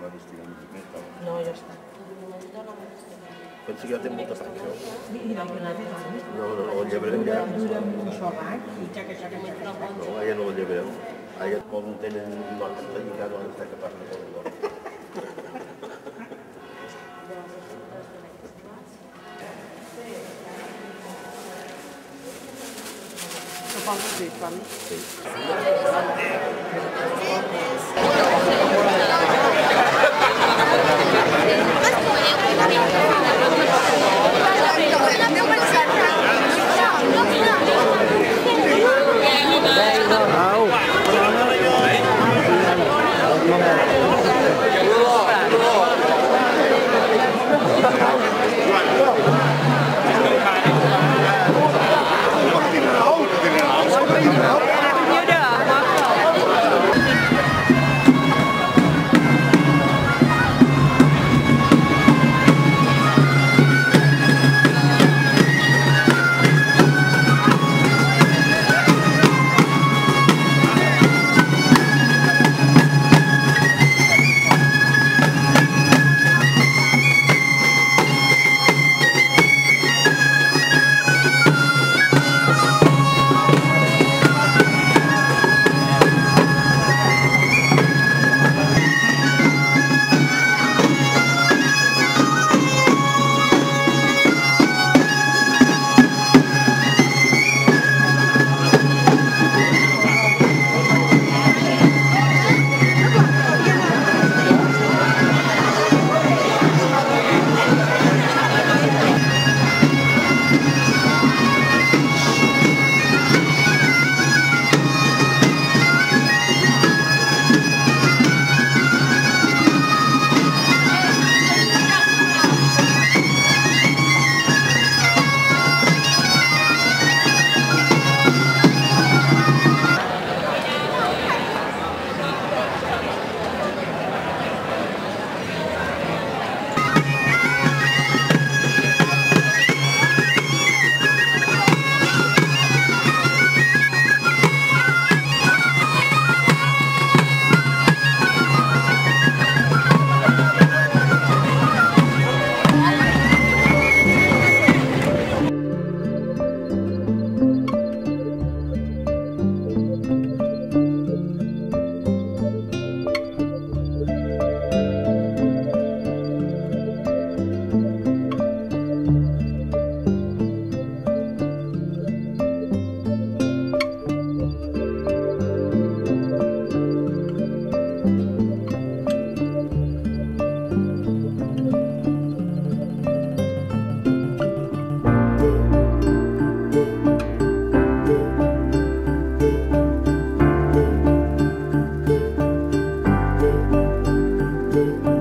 la vestina di bicicletta? No, ya está. Pensi que ja té molta panxa? Mira, que la teva, No, la llevarem ja. dura un xorrac i xaca. No, ja no la llevarem. Ara quan tenen una canta i cada no està capaç de fer-ho. Suposo que quan... Thank you.